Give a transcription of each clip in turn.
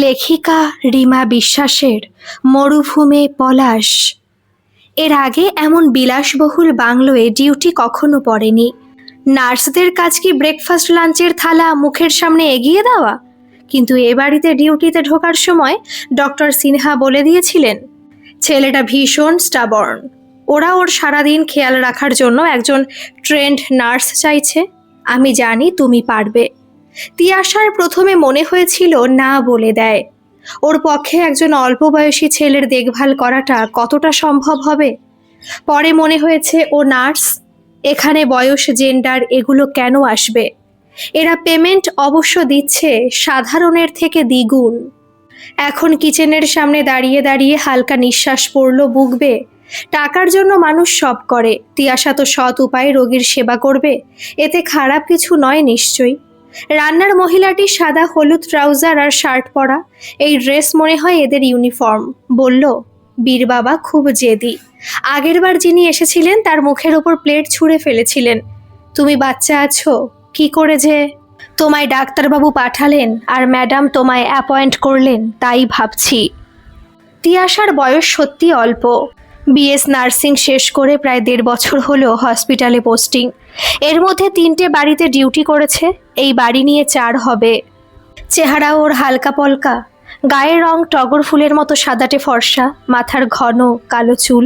লেখিকা রিমা বিশ্বাসের মরুভূমে পলাশ। এর আগে এমন বিলাসবহুল বাংলোয় ডিউটি কখনো পড়েনি। নার্সদের কাজ কি ব্রেকফাস্ট লাঞ্চের থালা মুখের সামনে এগিয়ে দেওয়া? কিন্তু এ বাড়িতে ডিউটিতে ঢোকার সময় ডক্টর সিনহা বলে দিয়েছিলেন, ছেলেটা ভীষণ স্টাবর্ন, ওরা ওর সারাদিন খেয়াল রাখার জন্য একজন ট্রেন্ড নার্স চাইছে। আমি জানি তুমি পারবে। তিয়াশার প্রথমে মনে হয়েছিল না বলে দেয়, ওর পক্ষে একজন অল্প বয়সী ছেলের দেখভাল করাটা কতটা সম্ভব হবে। পরে মনে হয়েছে ও নার্স, এখানে বয়স জেন্ডার এগুলো কেন আসবে? এরা পেমেন্ট অবশ্য দিচ্ছে সাধারণের থেকে দ্বিগুণ। এখন কিচেনের সামনে দাঁড়িয়ে দাঁড়িয়ে হালকা নিঃশ্বাস পড়ল বুক বেয়ে। টাকার জন্য মানুষ সব করে, তিয়াশা তো সৎ উপায়ে রোগীর সেবা করবে, এতে খারাপ কিছু নয় নিশ্চয়ই। রান্নার মহিলাটি সাদা হলুদ ট্রাউজার আর শার্ট পরা, এই ড্রেস মনে হয় এদের ইউনিফর্ম। বলল, বীর বাবা খুব জেদি। আগেরবার যিনি এসেছিলেন তার মুখের ওপর প্লেট ছুঁড়ে ফেলেছিলেন। তুমি বাচ্চা আছো, কি করে যে তোমায় ডাক্তারবাবু পাঠালেন আর ম্যাডাম তোমায় অ্যাপয়েন্ট করলেন তাই ভাবছি। তিয়াশার বয়স সত্যি অল্প। বিএস নার্সিং শেষ করে প্রায় 1.5 বছর হলো হসপিটালে পোস্টিং। এর মধ্যে 3টে বাড়িতে ডিউটি করেছে, এই বাড়ি নিয়ে 4 হবে। চেহারা ওর হালকা পলকা, গায়ের রং টগর ফুলের মতো সাদাটে ফর্সা, মাথার ঘন কালো চুল।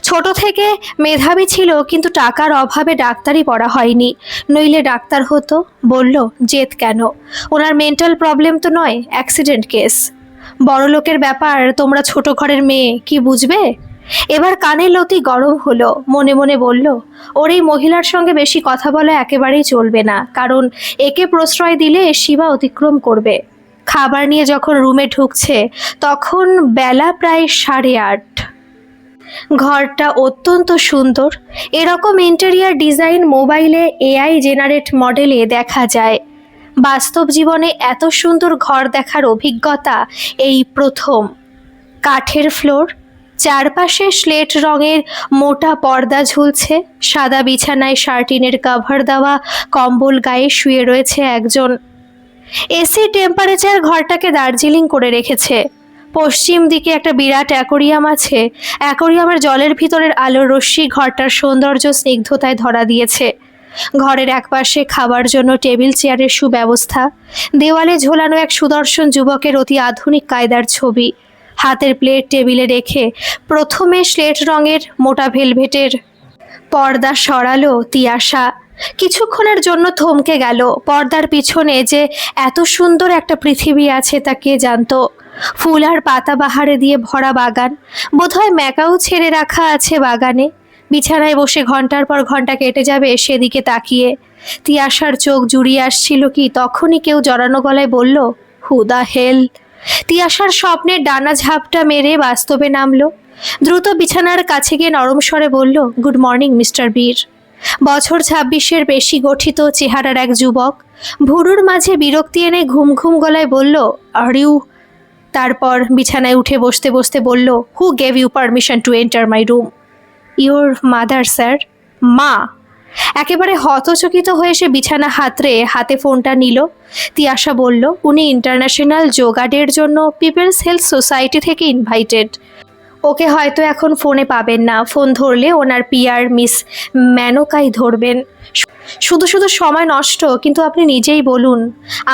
ছোট থেকে মেধাবী ছিল, কিন্তু টাকার অভাবে ডাক্তারি পড়া হয়নি, নইলে ডাক্তার হতো। বলল, জেদ কেন? ওনার মেন্টাল প্রবলেম তো নয়, অ্যাক্সিডেন্ট কেস। বড়লোকের ব্যাপার, তোমরা ছোট ঘরের মেয়ে কি বুঝবে? এবার কানের লতি গরম হলো, মনে মনে বলল, ওর এই মহিলার সঙ্গে বেশি কথা বলা একেবারেই চলবে না, কারণ একে প্রশ্রয় দিলে সীমা অতিক্রম করবে। খাবার নিয়ে যখন রুমে ঢুকছে তখন বেলা প্রায় 8:30। ঘরটা অত্যন্ত সুন্দর। এরকম ইন্টেরিয়ার ডিজাইন মোবাইলে এআই জেনারেট মডেলে দেখা যায়। বাস্তব জীবনে এত সুন্দর ঘর দেখার অভিজ্ঞতা এই প্রথম। কাঠের ফ্লোর, চারপাশে স্লেট রঙের মোটা পর্দা ঝুলছে, সাদা বিছানায় শার্টিনের কভার দেওয়া কম্বল গায়ে শুয়ে রয়েছে একজন। এসি টেম্পারেচার ঘরটাকে দার্জিলিং করে রেখেছে। পশ্চিম দিকে একটা বিরাট অ্যাকোরিয়াম আছে, অ্যাকোরিয়ামের জলের ভিতরের আলোর রশ্মি ঘরটার সৌন্দর্য স্নিগ্ধতায় ধরা দিয়েছে। ঘরের একপাশে খাবার জন্য টেবিল চেয়ারের সুব্যবস্থা, দেওয়ালে ঝোলানো এক সুদর্শন যুবকের অতি আধুনিক কায়দার ছবি। হাতের প্লেট টেবিলে রেখে প্রথমে স্লেট রঙের মোটা ভেলভেটের পর্দা সরালো তিয়াশা। কিছুক্ষণের জন্য থমকে গেল। পর্দার পিছনে যে এত সুন্দর একটা পৃথিবী আছে তা কে জানতো। ফুল আর পাতাবাহারে দিয়ে ভরা বাগান, বোধহয় ম্যাকাও ছেড়ে রাখা আছে বাগানে। বিছানায় বসে ঘন্টার পর ঘন্টা কেটে যাবে সেদিকে তাকিয়ে। তিয়াশার চোখ জুড়িয়ে আসছিল কি তখনই কেউ জড়ানো গলায় বলল, হু দ্য হেল। তিয়াশার স্বপ্নের ডানা ঝাপটা মেরে বাস্তবে নামলো। দ্রুত বিছানার কাছে গিয়ে নরম স্বরে বলল, গুড মর্নিং মিস্টার বীর। বছর 26-এর বেশি গঠিত চেহারার এক যুবক ভুরুর মাঝে বিরক্তি এনে ঘুম ঘুম গলায় বলল, আর ইউ? তারপর বিছানায় উঠে বসতে বসতে বলল, who gave you permission to enter my room? Your mother sir. মা? একেবারে হতচকিত হয়ে সে বিছানা হাতড়ে হাতে ফোনটা নিল। তিয়াশা বলল, উনি ইন্টারন্যাশনাল যোগা ডের জন্য পিপলস হেলথ সোসাইটি থেকে ইনভাইটেড। ওকে হয়তো এখন ফোনে পাবেন না, ফোন ধরলে ওনার পিআর মিস মেনকাই ধরবেন। শুধু শুধু সময় নষ্ট, কিন্তু আপনি নিজেই বলুন,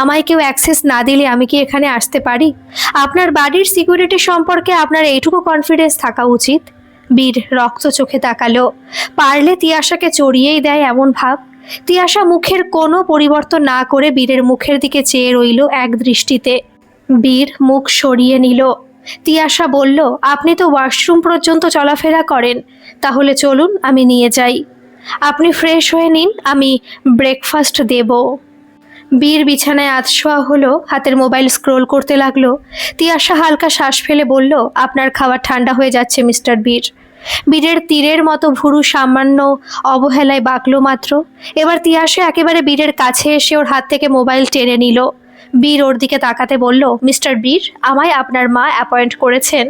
আমায় কেউ অ্যাক্সেস না দিলে আমি কি এখানে আসতে পারি? আপনার বাড়ির সিকিউরিটি সম্পর্কে আপনার এইটুকু কনফিডেন্স থাকা উচিত। বীর রক্ত চোখে তাকালো। পারলে তিয়াশাকে চড়িয়েই দেয় এমন ভাব। তিয়াশা মুখের কোনো পরিবর্তন না করে বীরের মুখের দিকে চেয়ে রইল এক দৃষ্টিতে। বীর মুখ সরিয়ে নিল। তিয়াশা বলল, আপনি তো ওয়াশরুম পর্যন্ত চলাফেরা করেন, তাহলে চলুন আমি নিয়ে যাই। আপনি ফ্রেশ হয়ে নিন, আমি ব্রেকফাস্ট দেব। বীর বিছানায় আধশোয়া হলো, হাতের মোবাইল স্ক্রোল করতে লাগলো। তিয়াশা হালকা শ্বাস ফেলে বলল, আপনার খাবার ঠান্ডা হয়ে যাচ্ছে মিস্টার বীর। বীরের তীরের মতো ভুরু সামান্য অবহেলায় বাঁকলো মাত্র। এবার তিয়াশা একেবারে বীরের কাছে এসে ওর হাত থেকে মোবাইল টেনে নিল। বীর ওর দিকে তাকাতে বলল, মিস্টার বীর, আমায় আপনার মা অ্যাপয়েন্ট করেছেন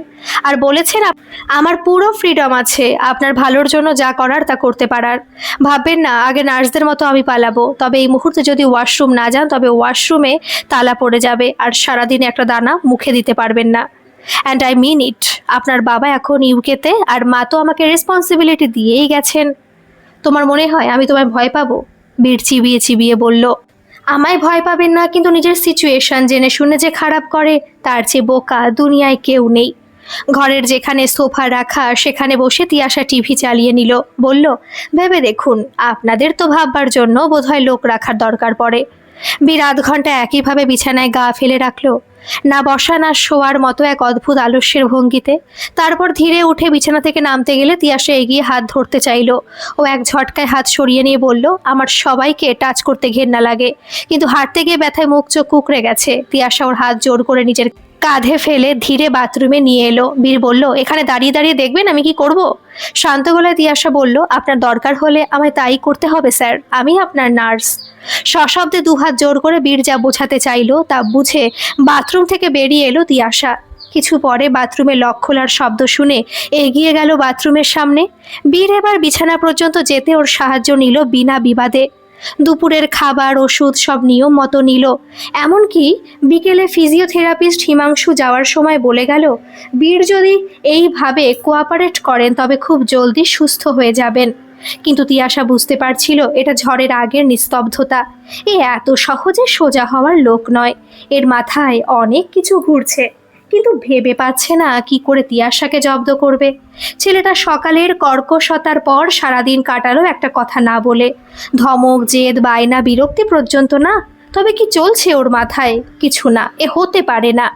আর বলেছেন আমার পুরো ফ্রিডম আছে আপনার ভালোর জন্য যা করার তা করতে পারার। ভাববেন না আগে নার্সদের মতো আমি পালাবো, তবে এই মুহূর্তে যদি ওয়াশরুম না যান তবে ওয়াশরুমে তালা পড়ে যাবে আর সারাদিনে একটা দানা মুখে দিতে পারবেন না। অ্যান্ড আই মিন ইট। আপনার বাবা এখন ইউকেতে আর মা তো আমাকে রেসপন্সিবিলিটি দিয়েই গেছেন। তোমার মনে হয় আমি তোমায় ভয় পাবো? বীর চিবিয়ে চিবিয়ে বলল, আমায় ভয় পাবেন না, কিন্তু নিজের সিচুয়েশন জেনে শুনে যে খারাপ করে তার চেয়ে বোকা দুনিয়ায় কেউ নেই। ঘরের যেখানে সোফা রাখা সেখানে বসে তিয়াশা টিভি চালিয়ে নিল। বলল, ভেবে দেখুন, আপনাদের তো ভাববার জন্য বোধহয় লোক রাখার দরকার পড়ে। বীর আধ ঘন্টা একইভাবে বিছানায় গা ফেলে রাখলো, না বসা না শোয়ার মতো এক অদ্ভুত আলস্যের ভঙ্গিতে। তারপর ধীরে উঠে বিছানা থেকে নামতে গেলে তিয়াশা এগিয়ে হাত ধরতে চাইল। ও এক ঝটকায় হাত সরিয়ে নিয়ে বলল, আমার সবাইকে টাচ করতে ঘেন্না লাগে, কিন্তু হাঁটতে গিয়ে ব্যথায় মুখ চোখ কুকড়ে গেছে। তিয়াশা ওর হাত জোর করে নিজের কাঁধে ফেলে ধীরে বাথরুমে নিয়ে এলো। বীর বলল, এখানে দাঁড়িয়ে দাঁড়িয়ে দেখবেন আমি কি করব? শান্ত গলায় তিয়াশা বলল, আপনার দরকার হলে আমায় তাই করতে হবে স্যার, আমি আপনার নার্স। সশব্দে দুহাত জোর করে বীর যা বোঝাতে চাইলো তা বুঝে বাথরুম থেকে বেরিয়ে এলো তিয়াশা। কিছু পরে বাথরুমে লক খোলার শব্দ শুনে এগিয়ে গেল বাথরুমের সামনে। বীর এবার বিছানা পর্যন্ত যেতে ওর সাহায্য নিল বিনা বিবাদে। দুপুরের খাবার ওষুধ সব নিয়ম মতো নিল। এমনকি বিকেলে ফিজিওথেরাপিস্ট হিমাংশু যাওয়ার সময় বলে গেল, বীর যদি এইভাবে কোঅপারেট করেন তবে খুব জলদি সুস্থ হয়ে যাবেন। কিন্তু তিয়াশা বুঝতে পারছিল এটা ঝড়ের আগের নিস্তব্ধতা। এ এত সহজে সোজা হওয়ার লোক নয়, এর মাথায় অনেক কিছু ঘুরছে, কিন্তু ভেবে পাচ্ছে না কি করে তিয়াশাকে জব্দ করবে। ছেলেটা সকালের কর্কশতার পর সারাদিন কাটালো একটা কথা না বলে। ধমক, জেদ, বায়না, বিরক্তি পর্যন্ত না, তবে কি চলছে ওর মাথায়? কিছু না, এ হতে পারে না।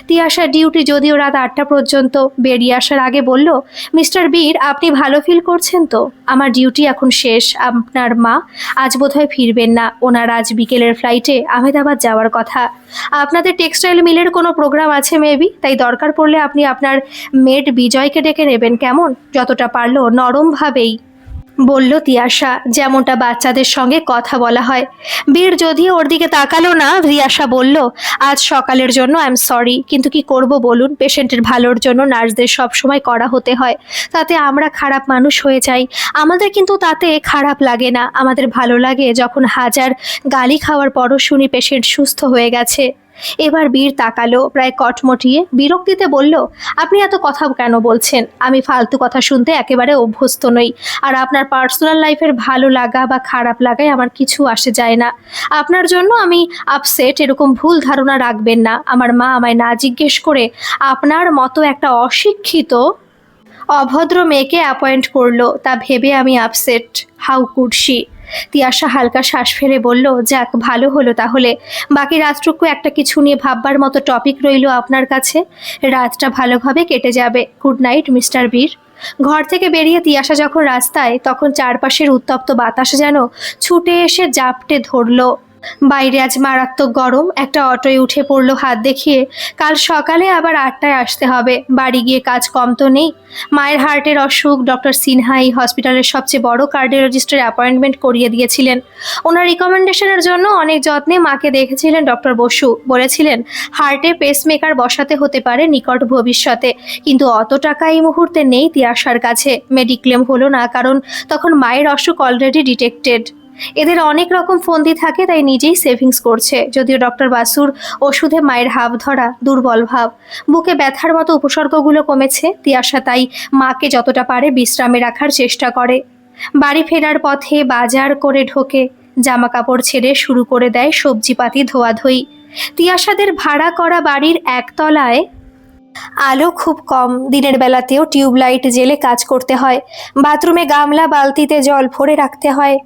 তিয়াশার ডিউটি যদিও রাত 8টা পর্যন্ত। বেরিয়ে আসার আগে বলল, মিস্টার বীর, আপনি ভালো ফিল করছেন তো? আমার ডিউটি এখন শেষ। আপনার মা আজ বোধহয় ফিরবেন না, ওনার আজ বিকেলের ফ্লাইটে আহমেদাবাদ যাওয়ার কথা। আপনাদের টেক্সটাইল মিলের কোনো প্রোগ্রাম আছে মেবি, তাই দরকার পড়লে আপনি আপনার মেড বিজয়কে ডেকে নেবেন, কেমন? যতটা পারলো নরমভাবেই বলল তিয়াশা, যেমনটা বাচ্চাদের সঙ্গে কথা বলা হয়। বীর যদিও ওর দিকে তাকালো না। তিয়াশা বলল, আজ সকালের জন্য আই এম সরি, কিন্তু কি করব বলুন? পেশেন্টের ভালোর জন্য নার্সদের সবসময় করা হতে হয়, তাতে আমরা খারাপ মানুষ হয়ে যাই। আমাদের কিন্তু তাতে খারাপ লাগে না, আমাদের ভালো লাগে যখন হাজার গালি খাওয়ার পরও শুনি পেশেন্ট সুস্থ হয়ে গেছে। এবার বীর তাকালো, প্রায় কটমটিয়ে বিরক্তিতে বলল, আপনি এত কথা কেন বলছেন? আমি ফালতু কথা শুনতে একেবারে অভ্যস্ত নই, আর আপনার পার্সোনাল লাইফের ভালো লাগা বা খারাপ লাগায় আমার কিছু আসে যায় না। আপনার জন্য আমি আপসেট এরকম ভুল ধারণা রাখবেন না। আমার মা আমায় না জিজ্ঞেস করে আপনার মতো একটা অশিক্ষিত অভদ্র মেয়েকে অ্যাপয়েন্ট করলো, তা ভেবে আমি upset. How could she? Tiyasha হালকা শ্বাস ফেলে বলল, যাক ভালো হলো তাহলে। বাকি রাতটুকু একটা কিছু নিয়ে ভাববার মতো টপিক রইল আপনার কাছে। রাতটা ভালোভাবে কেটে যাবে। গুড নাইট মিস্টার বীর। ঘর থেকে বেরিয়ে তিয়াশা যখন রাস্তায়, তখন চারপাশের উত্তপ্ত বাতাস যেন ছুটে এসে জাপটে ধরলো। বাইরে আজ মারাত্মক গরম। একটা অটোয় উঠে পড়লো হাত দেখিয়ে। কাল সকালে আবার 8টায় আসতে হবে। বাড়ি গিয়ে কাজ কম তো নেই। মায়ের হার্টের অসুখ। ডক্টর সিনহা এই হসপিটালের সবচেয়ে বড় কার্ডিওলজিস্টের অ্যাপয়েন্টমেন্ট করিয়ে দিয়েছিলেন। ওনার রিকমেন্ডেশনের জন্য অনেক যত্নে মাকে দেখেছিলেন ডক্টর বসু। বলেছিলেন হার্টে পেসমেকার বসাতে হতে পারে নিকট ভবিষ্যতে, কিন্তু অত টাকা এই মুহূর্তে নেই তিয়াশার কাছে। মেডিক্লেম হলো না, কারণ তখন মায়ের অসুখ অলরেডি ডিটেক্টেড। এদের অনেক রকম ফন্দি থাকে, তাই নিজেই সেভিংস করছে। যদিও ডক্টর বাসুর ওষুধে মায়ের হাফ ধরা, দুর্বল ভাব, বুকে ব্যথার মতো উপসর্গগুলো কমেছে। তিয়াশা তাই মাকে যতটা পারে বিশ্রামে রাখার চেষ্টা করে। বাড়ি ফেরার পথে বাজার করে ঢোকে, জামা কাপড় ছেড়ে শুরু করে দেয় সবজিপাতি ধোয়াধুয়ি। তিয়াশাদের ভাড়া করা বাড়ির একতলায় আলো খুব কম। দিনের বেলাতেও টিউবলাইট জেলে কাজ করতে হয়। বাথরুমে গামলা বালতিতে জল ভরে রাখতে হয়।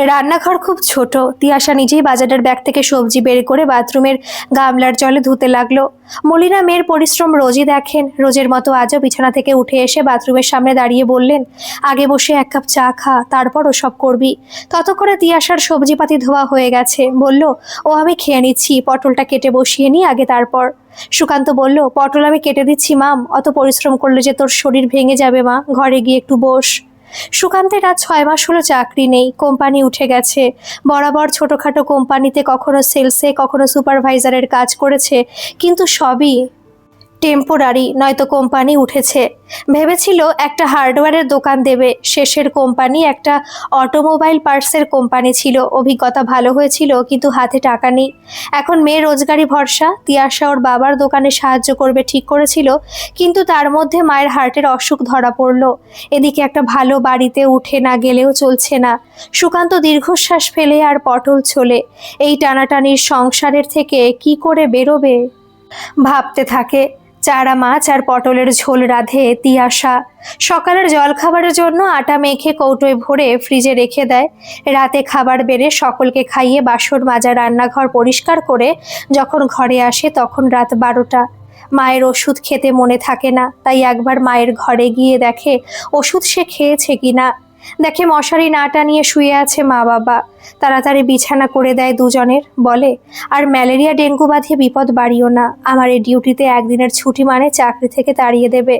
রান্নাঘর খুব ছোট। তিয়াশা নিজেই বাজারের ব্যাগ থেকে সবজি বের করে বাথরুমের গামলার জলে ধুতে লাগলো। মলিনা মেয়ের পরিশ্রম রোজই দেখেন। রোজের মতো আজও বিছানা থেকে উঠে এসে বাথরুমের সামনে দাঁড়িয়ে বললেন, আগে বসে 1 কাপ চা খা, তারপর ওসব করবি। ততক্ষণে তিয়াশার সবজিপাতি ধোয়া হয়ে গেছে। বলল, ও আমি খেয়ে নিচ্ছি, পটলটা কেটে বসিয়ে নিই আগে তারপর। সুকান্ত বলল, পটল আমি কেটে দিচ্ছি মাম, অত পরিশ্রম করলে যে তোর শরীর ভেঙে যাবে মা, ঘরে গিয়ে একটু বস। সুকান্তের আজ 6 মাস হলো চাকরি নেই, কোম্পানি উঠে গেছে। বরাবর ছোটোখাটো কোম্পানিতে কখনো সেলসে কখনো সুপারভাইজারের কাজ করেছে, কিন্তু সবই টেম্পোরারি, নয়তো কোম্পানি উঠেছে। ভেবেছিল একটা হার্ডওয়্যারের দোকান দেবে, শেষের কোম্পানি একটা অটোমোবাইল পার্টসের কোম্পানি ছিল। অভিজ্ঞতা ভালো হয়েছিল, কিন্তু হাতে টাকা নেই। এখন মেয়ে রোজগারি ভরসা। তিয়াশা ওর বাবার দোকানে সাহায্য করবে ঠিক করেছিল, কিন্তু তার মধ্যে মায়ের হার্টের অসুখ ধরা পড়ল। এদিকে একটা ভালো বাড়িতে উঠে না গেলেও চলছে না। সুকান্ত দীর্ঘশ্বাস ফেলে আর পটল ছোলে। এই টানাটানির সংসারের থেকে কি করে বেরোবে ভাবতে থাকে। চারা মাছ আর পটলের ঝোল রাঁধে তিয়াশা। সকালের জলখাবারের জন্য আটা মেখে কৌটোয় ভরে ফ্রিজে রেখে দেয়। রাতে খাবার বেড়ে সকলকে খাইয়ে বাসন মাজা, রান্নাঘর পরিষ্কার করে যখন ঘরে আসে তখন রাত 12টা। মায়ের ওষুধ খেতে মনে থাকে না, তাই একবার মায়ের ঘরে গিয়ে দেখে ওষুধ সে খেয়েছে কিনা। দেখে মশারি না টানিয়ে শুয়ে আছে মা বাবা। তাড়াতাড়ি বিছানা করে দেয় দুজনের, বলে আর ম্যালেরিয়া ডেঙ্গু বাঁধিয়ে বিপদ বাড়িও না। আমার এই ডিউটিতে একদিনের ছুটি মানে চাকরি থেকে তাড়িয়ে দেবে।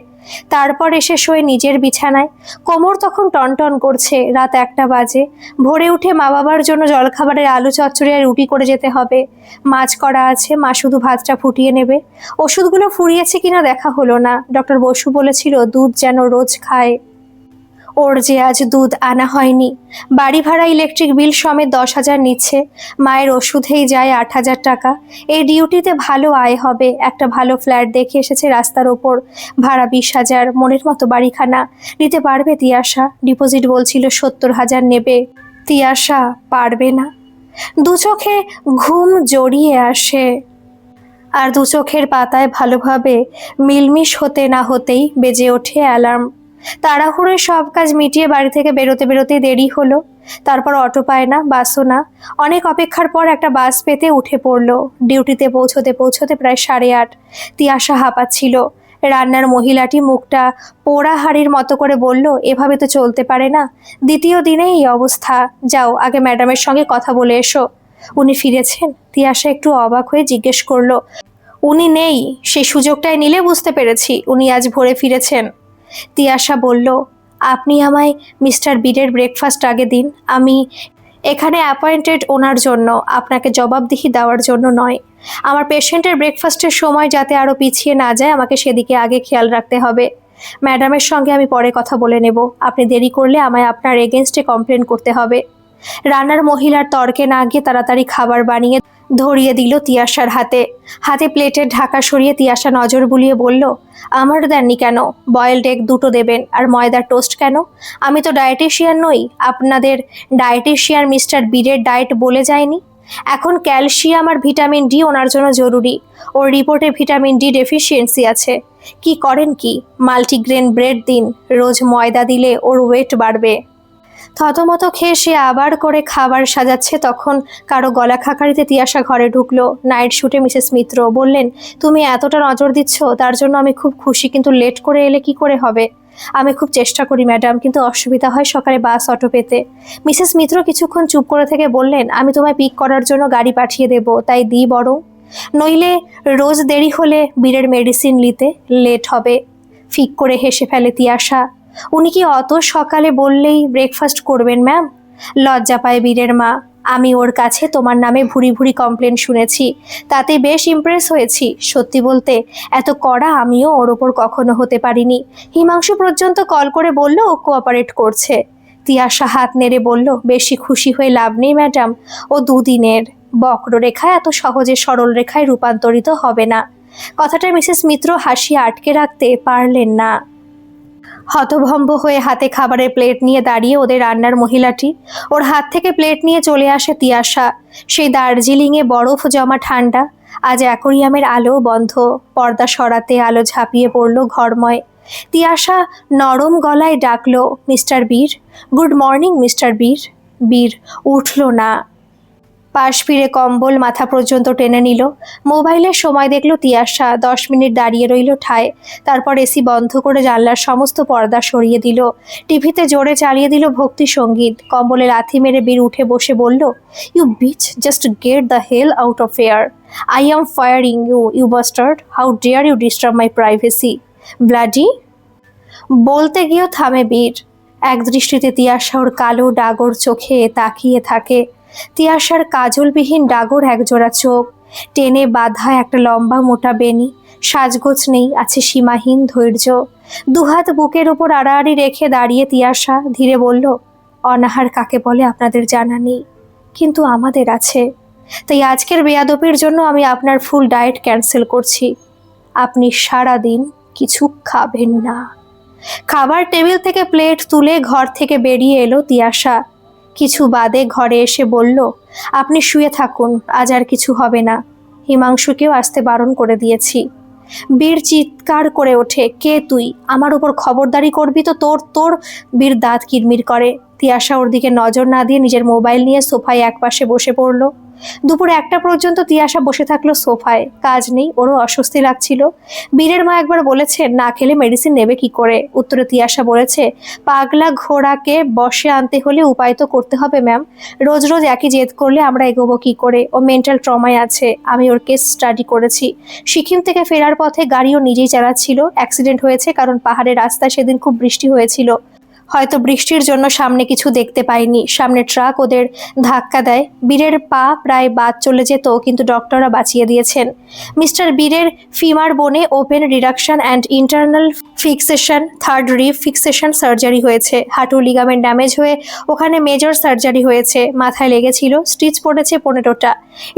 তারপর এসে শোয় নিজের বিছানায়। কোমর তখন টনটন করছে। রাত 1টা বাজে। ভোরে উঠে মা বাবার জন্য জলখাবারের আলু চচ্চড়ি আর রুটি করে যেতে হবে। মাছ করা আছে, মা শুধু ভাতটা ফুটিয়ে নেবে। ওষুধগুলো ফুরিয়েছে কিনা দেখা হলো না। ডক্টর বসু বলেছিল দুধ যেন রোজ খায়। ওর যে আজ দুধ আনা হয়নি। বাড়ি ভাড়া, ইলেকট্রিক বিল সমেত 10,000 নিচ্ছে। মায়ের ওষুধেই যায় 8,000 টাকা। এই ডিউটিতে ভালো আয় হবে। একটা ভালো ফ্ল্যাট দেখে এসেছে রাস্তার ওপর, ভাড়া 20,000। মনের মতো বাড়িখানা নিতে পারবে তিয়াশা? ডিপোজিট বলছিল 70,000 নেবে। তিয়াশা পারবে না। দু চোখে ঘুম জড়িয়ে আসে, আর দু চোখের পাতায় ভালোভাবে মিলমিশ হতে না হতেই বেজে ওঠে অ্যালার্ম। তাড়াহুড়োয় সব কাজ মিটিয়ে বাড়ি থেকে বেরোতে বেরোতেই দেরি হলো। তারপর অটো পায় না, বাসও না। অনেক অপেক্ষার পর একটা বাস পেতে উঠে পড়লো। ডিউটিতে পৌঁছতে পৌঁছতে প্রায় 8:30। তিয়াশা হাঁপাচ্ছিল। রান্নার মহিলাটি মুখটা পোড়া হাড়ির মতো করে বলল, এভাবে তো চলতে পারে না। দ্বিতীয় দিনেই এই অবস্থা। যাও, আগে ম্যাডামের সঙ্গে কথা বলে এসো। উনি ফিরেছেন? তিয়াশা একটু অবাক হয়ে জিজ্ঞেস করলো। উনি নেই, সেই সুযোগটাই নিলে বুঝতে পেরেছি উনি আজ ভোরে ফিরেছেন। তিয়াশা বলল, আপনি আমায় মিস্টার বিডের ব্রেকফাস্ট আগে দিন। আমি এখানে অ্যাপয়েন্টেড ওনার জন্য, আপনাকে জবাবদিহি দেওয়ার জন্য নয়। আমার পেশেন্টের ব্রেকফাস্টের সময় যাতে আরও পিছিয়ে না যায়, আমাকে সেদিকে আগে খেয়াল রাখতে হবে। ম্যাডামের সঙ্গে আমি পরে কথা বলে নেব। আপনি দেরি করলে আমায় আপনার এগেনস্টে কমপ্লেন করতে হবে। রান্নার মহিলার তর্কে না গিয়ে তাড়াতাড়ি খাবার বানিয়ে ধরিয়ে দিল তিয়াশার হাতে। হাতে প্লেটের ঢাকা সরিয়ে তিয়াশা নজর বুলিয়ে বলল, আমার দেননি কেন? বয়েলড এগ 2টো দেবেন। আর ময়দার টোস্ট কেন? আমি তো ডায়েটিশিয়ান নই। আপনাদের ডায়েটিশিয়ান মিস্টার বিডের ডায়েট বলে যায়নি? এখন ক্যালসিয়াম আর ভিটামিন ডি ওনার জন্য জরুরি। ওর রিপোর্টে ভিটামিন ডি ডেফিসিয়েন্সি আছে। কি করেন কি? মাল্টিগ্রেন ব্রেড দিন। রোজ ময়দা দিলে ওর ওয়েট বাড়বে। থতমত খেয়ে সে আবার করে খাবার সাজাচ্ছে, তখন কারো গলা খাকারিতে তিয়াশা ঘরে ঢুকলো। নাইট শুটে মিসেস মিত্র বললেন, তুমি এতটা নজর দিচ্ছ তার জন্য আমি খুব খুশি, কিন্তু লেট করে এলে কি করে হবে? আমি খুব চেষ্টা করি ম্যাডাম, কিন্তু অসুবিধা হয় সকালে বাস অটো পেতে। মিসেস মিত্র কিছুক্ষণ চুপ করে থেকে বললেন, আমি তোমায় পিক করার জন্য গাড়ি পাঠিয়ে দেব, তাই দিই বরং। নইলে রোজ দেরি হলে বীরের মেডিসিন নিতে লেট হবে। ফিক করে হেসে ফেলে তিয়াশা। উনি কি অত সকালে বললেই ব্রেকফাস্ট করবেন ম্যাম? লজ্জা পায় বীরের মা। আমি ওর কাছে তোমার নামে ভুরি ভুরি কমপ্লেন শুনেছি, তাতে বেশ ইমপ্রেস হয়েছি। সত্যি বলতে এত কড়া আমিও ওর ওপর কখনো হতে পারিনি। হিমাংশু পর্যন্ত কল করে বলল ও কোঅপারেট করছে। তিয়াশা হাত নেড়ে বলল, বেশি খুশি হয়ে লাভ নেই ম্যাডাম। ও 2 দিনের বক্ররেখা এত সহজে সরল রেখায় রূপান্তরিত হবে না। কথাটা মিসেস মিত্র হাসি আটকে রাখতে পারলেন না। হতভম্ব হয়ে হাতে খাবারের প্লেট নিয়ে দাঁড়িয়ে ওদের রান্নার মহিলাটি। ওর হাত থেকে প্লেট নিয়ে চলে আসে তিয়াশা। সেই দার্জিলিংয়ে বরফ জমা ঠান্ডা। আজ অ্যাকোরিয়ামের আলো বন্ধ। পর্দা সরাতে আলো ঝাঁপিয়ে পড়ল ঘরময়। তিয়াশা নরম গলায় ডাকলো, মিস্টার বীর। গুড মর্নিং মিস্টার বীর। বীর উঠল না। পাশ ফিরে কম্বল মাথা পর্যন্ত টেনে নিল। মোবাইলের সময় দেখল তিয়াশা। 10 মিনিট দাঁড়িয়ে রইল ঠায়। তারপর এসি বন্ধ করে জানলার সমস্ত পর্দা সরিয়ে দিল। টিভিতে জোরে চালিয়ে দিল ভক্তি সঙ্গীত। কম্বলে লাথি মেরে বীর উঠে বসে বলল, you bitch, just get the hell out of here. I am firing you, you bastard. How dare you disturb my privacy, bloody. বলতে গিয়েও থামে বীর। এক দৃষ্টিতে তিয়াশা ওর কালো ডাগর চোখে তাকিয়ে থাকে। তিয়াশার কাজলবিহীন ডাগর একজোড়া চোখ, টেনে বাঁধা একটা লম্বা মোটা বেনি, সাজগোজ নেই, আছে সীমাহীন ধৈর্য। দুহাত বুকের ওপর আড়াআড়ি রেখে দাঁড়িয়ে তিয়াশা ধীরে বলল, অনাহার কাকে বলে আপনাদের জানা নেই, কিন্তু আমাদের আছে। তাই আজকের বেয়াদবির জন্য আমি আপনার ফুল ডায়েট ক্যান্সেল করছি। আপনি সারা দিন কিছু খাবেন না। খাবার টেবিল থেকে প্লেট তুলে ঘর থেকে বেরিয়ে এলো তিয়াশা। কিছু বাদে ঘরে এসে বলল, আপনি শুয়ে থাকুন, আজ আর কিছু হবে না। হিমাংশুকেও আসতে বারণ করে দিয়েছি। বীর চিৎকার করে ওঠে, কে তুই? আমার উপর খবরদারি করবি তো তোর তোর বীর দাঁত কিরমির করে। তিয়াশা ওর দিকে নজর না দিয়ে নিজের মোবাইল নিয়ে সোফায় একপাশে বসে পড়ল। দুপুর 1টা পর্যন্ত তিয়াশা বসে থাকলো সোফায়, কাজ নেই, ওরও অস্বস্তি লাগছিল। বীরের মা একবার বলেছে না খেলে মেডিসিন নেবে কি করে। উত্তরে তিয়াশা বলেছে, পাগলা ঘোড়াকে বসে আনতে হলে উপায় তো করতে হবে ম্যাম। রোজ রোজ একই জেদ করলে আমরা এগোবো কি করে? ও মেন্টাল ট্রমায় আছে, আমি ওর কেস স্টাডি করেছি। সিকিম থেকে ফেরার পথে গাড়িও নিজেই চালাচ্ছিল, অ্যাক্সিডেন্ট হয়েছে কারণ পাহাড়ের রাস্তায় সেদিন খুব বৃষ্টি হয়েছিল। হয়তো বৃষ্টির জন্য সামনে কিছু দেখতে পাইনি, সামনে ট্রাক ওদের ধাক্কা দেয়। বীরের পা প্রায় বাদ চলে যেত, কিন্তু ডক্টররা বাঁচিয়ে দিয়েছেন। মিস্টার বীরের ফিমার বোনে open reduction and internal fixation, third rib fixation surgery হয়েছে। হাঁটুর লিগামেন্ট ড্যামেজ হয়ে ওখানে মেজর সার্জারি হয়েছে। মাথায় লেগেছিল, স্টিচ পড়েছে 15টা।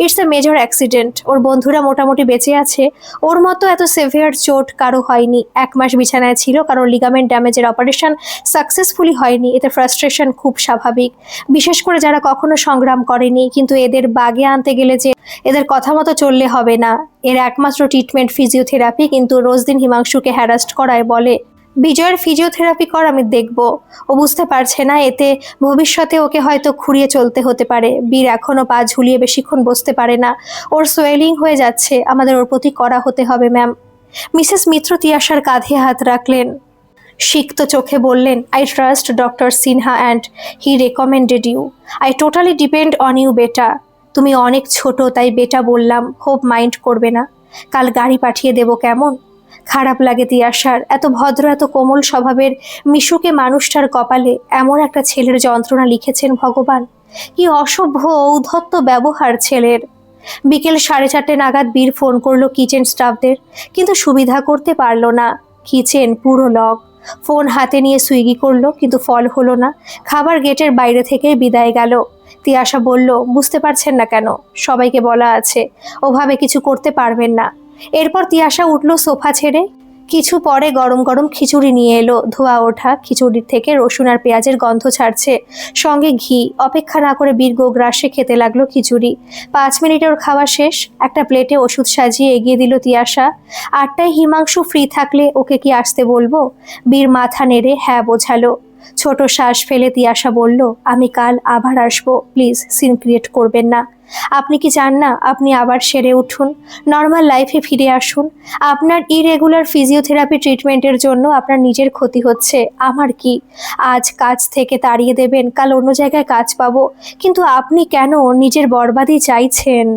It's a major accident. ওর বন্ধুরা মোটামুটি বেঁচে আছে, ওর মতো এত সেভিয়ার চোট কারো হয়নি। 1 মাস বিছানায় ছিল কারণ লিগামেন্ট ড্যামেজের অপারেশন সাকসেসফুলি হয়নি। এতে ফ্রাস্ট্রেশন খুব স্বাভাবিক, বিশেষ করে যারা কখনো সংগ্রাম করেনি। কিন্তু এদের বাগে আনতে গেলে যে এদের কথা মতো চললে হবে না। এর একমাত্র ট্রিটমেন্ট ফিজিওথেরাপি, কিন্তু রোজ দিন হিমাংশুকে হ্যারাস্ট করায় বলে, বিজয়ের ফিজিওথেরাপি কর, আমি দেখব। ও বুঝতে পারছে না এতে ভবিষ্যতে ওকে হয়তো খুঁড়িয়ে চলতে হতে পারে। বীর এখনো পা ঝুলিয়ে বেশিক্ষণ বসতে পারে না, ওর সোয়েলিং হয়ে যাচ্ছে। আমাদের ওর প্রতি কড়া হতে হবে ম্যাম। মিসেস মিত্র তিয়াশার কাঁধে হাত রাখলেন, সিক্ত চোখে বললেন, I trust doctor Sinha and he recommended you. I totally depend on you বেটা। তুমি অনেক ছোট তাই বেটা বললাম, হোপ মাইন্ড করবে না। কাল গাড়ি পাঠিয়ে দেব কেমন? খারাপ লাগে তিয়াশার, এত ভদ্র এত কোমল স্বভাবের মিশুকে মানুষটার কপালে এমন একটা ছেলের যন্ত্রণা লিখেছেন ভগবান। কি অসভ্য ঔদ্ধত্য ব্যবহার ছেলের। বিকেল 4:30 নাগাদ বীর ফোন করলো কিচেন স্টাফদের, কিন্তু সুবিধা করতে পারলো না। কিচেন পুরো লক। ফোন হাতে নিয়ে সুইগি করলো, কিন্তু ফল হলো না। খাবার গেটের বাইরে থেকে বিদায় গেল। তিয়াশা বলল, বুঝতে পারছেন না কেন? সবাইকে বলা আছে, ওভাবে কিছু করতে পারবেন না। এরপর তিয়াশা উঠল সোফা ছেড়ে। কিছু পরে গরম গরম খিচুড়ি নিয়ে এলো। ধোয়া ওঠা খিচুড়ির থেকে রসুন আর পেঁয়াজের গন্ধ ছাড়ছে, সঙ্গে ঘি। অপেক্ষা না করে বীর গোগ্রাসে খেতে লাগলো খিচুড়ি। 5 মিনিটে ওর খাওয়া শেষ। একটা প্লেটে ওষুধ সাজিয়ে এগিয়ে দিল তিয়াশা। 8টায় হিমাংশু ফ্রি থাকলে ওকে কি আসতে বলবো? বীর মাথা নেড়ে হ্যাঁ বোঝালো। ছোট শ্বাস ফেলে তিয়াশা বলল, আমি কাল আবার আসবো, প্লিজ সিন ক্রিয়েট করবেন না। আপনি কি চান না আপনি আবার সেরে উঠুন, নর্মাল লাইফে ফিরে আসুন? আপনার ইরেগুলার ফিজিওথেরাপি ট্রিটমেন্টের জন্য আপনার নিজের ক্ষতি হচ্ছে, আমার কি? আজ কাজ থেকে তাড়িয়ে দেবেন, কাল অন্য জায়গায় কাজ পাবো, কিন্তু আপনি কেন নিজের বরবাদি চাইছেন?